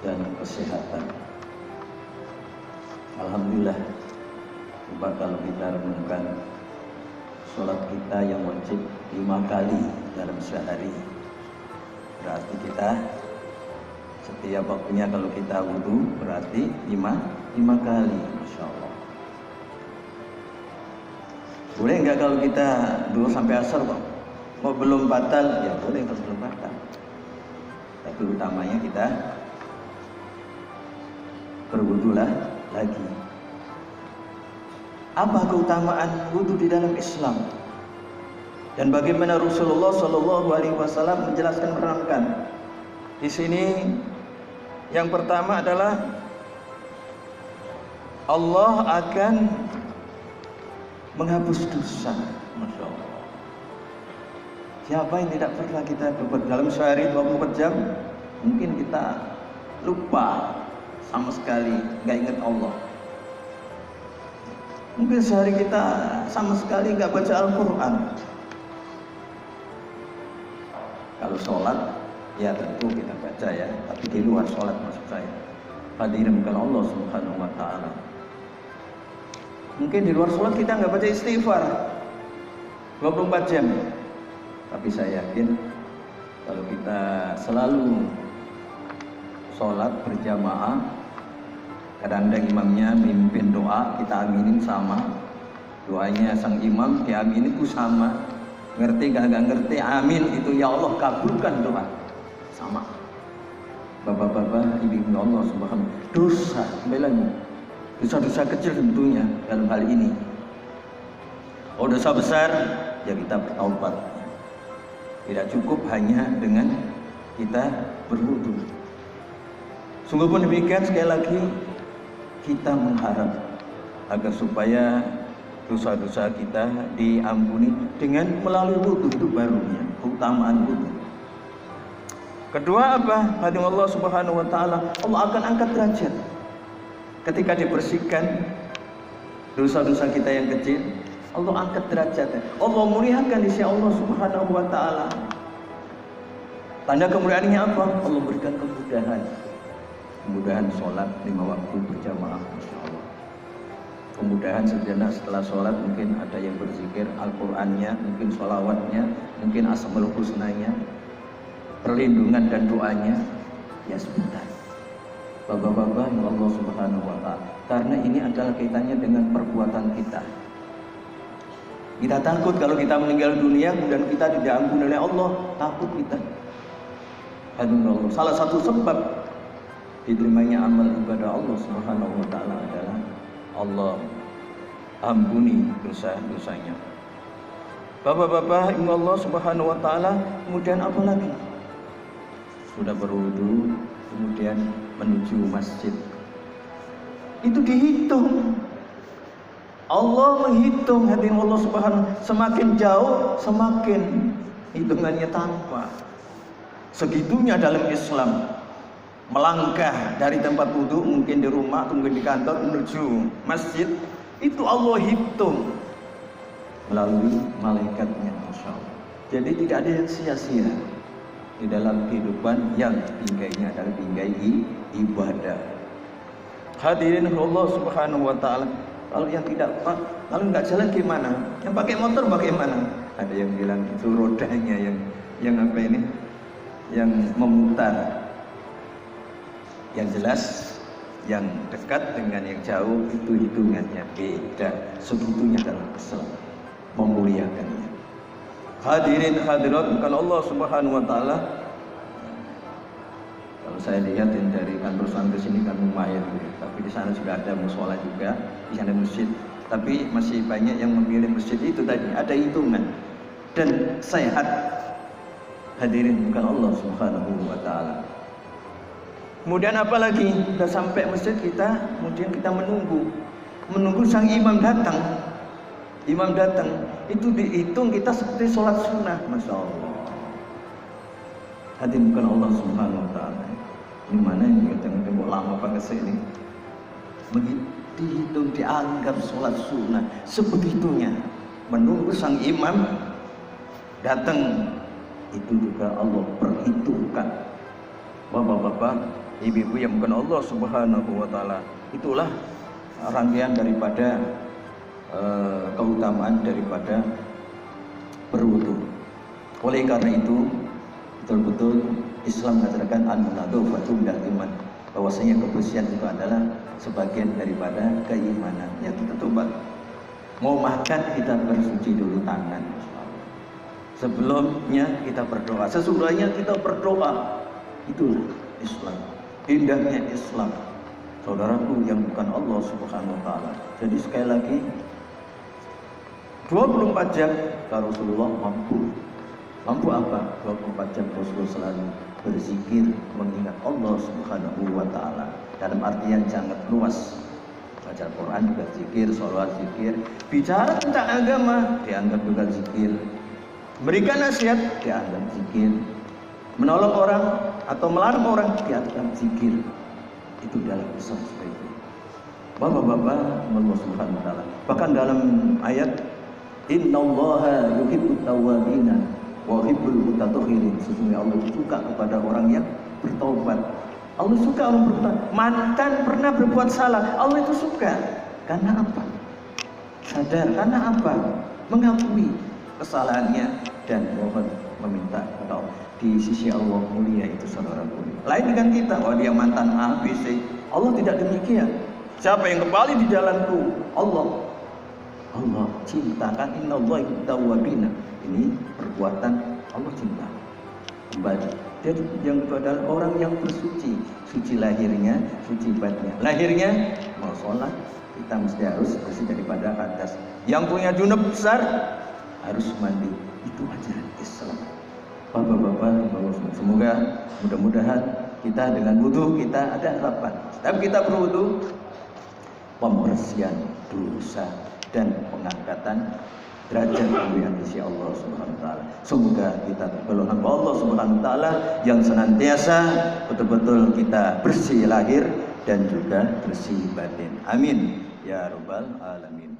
dan kesehatan. Alhamdulillah, coba kalau kita renungkan sholat kita yang wajib 5 kali dalam sehari, berarti kita setiap waktunya kalau kita wudu berarti 5 kali, Masya Allah. Boleh nggak kalau kita dulu sampai asar kok? Mau belum batal? Ya boleh kalau belum batal. Tapi utamanya kita berwudulah lagi. Apa keutamaan wudu di dalam Islam? Dan bagaimana Rasulullah Shallallahu Alaihi Wasallam menjelaskan, menerangkan? Di sini yang pertama adalah Allah akan menghapus dosa. Masya Allah. Siapa yang tidak pernah kita berbuat dalam sehari 24 jam? Mungkin kita lupa sama sekali, nggak ingat Allah. Mungkin sehari kita sama sekali nggak baca Al-Quran. Kalau sholat, ya tentu kita baca ya, tapi di luar sholat maksud saya. Hadirin bukan Allah Subhanahu Wa Taala. Mungkin di luar sholat kita nggak baca istighfar 24 jam. Tapi saya yakin kalau kita selalu sholat berjamaah, kadang-kadang imamnya mimpin doa, kita aminin sama. Doanya sang imam diaminin itu sama. Ngerti gak ngerti, amin itu ya Allah kabulkan doa. Sama. Bapak-bapak, ibu-ibu Allah Subhanahu, dosa kembali. Dosa-dosa kecil tentunya dalam hal ini. Oh, dosa besar ya kita bertaubat. Tidak cukup hanya dengan kita berwudu. Sungguh pun demikian, sekali lagi kita mengharap agar supaya dosa-dosa kita diampuni dengan melalui wudu. Itu barunya keutamaan wudu. Kedua apa? Hadirin Allah Subhanahu Wa Taala, Allah akan angkat derajat ketika dibersihkan dosa-dosa kita yang kecil. Allah angkat derajatnya. Allah muliakan di sisi Allah Subhanahu Wa Taala. Tanda kemuliaannya apa? Allah berikan kemudahan. Kemudahan sholat 5 waktu berjamaah, Masya Allah. Kemudahan sejenak setelah sholat, mungkin ada yang berzikir Al-Qurannya, mungkin sholawatnya, mungkin Asmaul Husnanya, perlindungan dan doanya. Ya sebentar, bapak-bapak yang Allah Subhanahu Wa Taala, karena ini adalah kaitannya dengan perbuatan kita. Kita takut kalau kita meninggal dunia kemudian kita tidak ampun oleh Allah, takut kita. Alhamdulillah, salah satu sebab diterimanya amal ibadah Allah Subhanahu Wa Taala adalah Allah ampuni dosa-dosanya. Bapak-bapak, ingat Allah Subhanahu Wa Taala, kemudian apa lagi? Sudah berwudu, kemudian menuju masjid. Itu dihitung. Allah menghitung, hadirin Allah Subhanahu, semakin jauh semakin hitungannya tanpa. Segitunya dalam Islam. Melangkah dari tempat wudu, mungkin di rumah, mungkin di kantor, menuju masjid, itu Allah hitung melalui malaikatnya, Masya Allah. Jadi tidak ada yang sia-sia di dalam kehidupan yang binggainya adalah binggai ibadah. Hadirin Allah Subhanahu Wa Taala, kalau yang tidak, kalau nggak jalan gimana? Yang pakai motor bagaimana? Ada yang bilang itu rodanya yang apa ini? Yang memutar. Yang jelas, yang dekat dengan yang jauh itu hitungannya beda. Segitunya dalam Islam memuliakannya. Hadirin hadirat, bukan Allah Subhanahu Wa Taala. Kalau saya lihat dari kantor sampai sini kan lumayan, tapi di sana juga ada mushola juga, di sana masjid. Tapi masih banyak yang memilih masjid itu tadi, ada hitungan dan sehat. Hadirin bukan Allah Subhanahu Wa Taala. Kemudian apa lagi? Sudah sampai masjid kita, kemudian kita menunggu sang imam datang. Imam datang, itu dihitung kita seperti sholat sunnah, Masya Allah. Hadirin bukan Allah Subhanahu Wa Taala. Ini mana yang kita mau lama banget sini? Dihitung, dianggap sholat sunnah sebegitunya. Menunggu sang imam datang, itu juga Allah perhitungkan Bapak-bapak, ibu-ibu yang bukan Allah Subhanahu wa taala. Itulah rangkaian daripada keutamaan daripada berwudu. Oleh karena itu, betul-betul Islam mengajarkan an-nadhafatu minal iman, bahwasanya kebersihan itu adalah sebagian daripada keimanan. Ya, kita coba mau makan kita bersuci dulu tangan. Sebelumnya kita berdoa. Sesudahnya kita berdoa. Itulah Islam. Indahnya Islam. Saudaraku yang bukan Allah Subhanahu wa taala. Jadi sekali lagi 24 jam Rasulullah mampu. Mampu apa? 24 jam Rasulullah selalu berzikir mengingat Allah Subhanahu wa taala. Dalam artian sangat luas. Baca Quran juga zikir, sholawat zikir, bicara tentang agama dianggap juga zikir, berikan nasihat dianggap zikir, menolong orang atau melarang orang dianggap zikir. Itu dalam Islam seperti itu. Bapak-bapak, Allah Subhanahu wa taala. Bahkan dalam ayat innallaha yuhibbut tawwabina wa yuhibbul mutatahhirin. Sesungguhnya Allah suka kepada orang yang bertaubat. Allah suka orang bertobat. Mantan pernah berbuat salah, Allah itu suka. Karena apa? Sadar. Karena apa? Mengakui kesalahannya dan mohon meminta taubat. Di sisi Allah mulia itu saudara mulia. Lain dengan kita, oh dia mantan A, B, C. Allah tidak demikian. Siapa yang kembali di jalanku? Allah. Allah cintakan innallaha tawwabina. Ini perbuatan Allah cinta. Kembali. Jadi yang itu adalah orang yang bersuci, suci lahirnya, suci batinnya. Lahirnya mau sholat, kita mesti harus bersih daripada hadas. Yang punya junub besar harus mandi. Itu ajaran Islam. Bapak-bapak, semoga mudah-mudahan kita dengan wudu kita ada harapan. Setiap kita berwudu, pembersihan dosa dan pengangkatan derajat kemuliaan di sisi Allah Subhanahu wa taala. Semoga kita berdoa kepada Allah Subhanahu wa taala yang senantiasa betul-betul kita bersih lahir dan juga bersih batin. Amin ya rabbal alamin.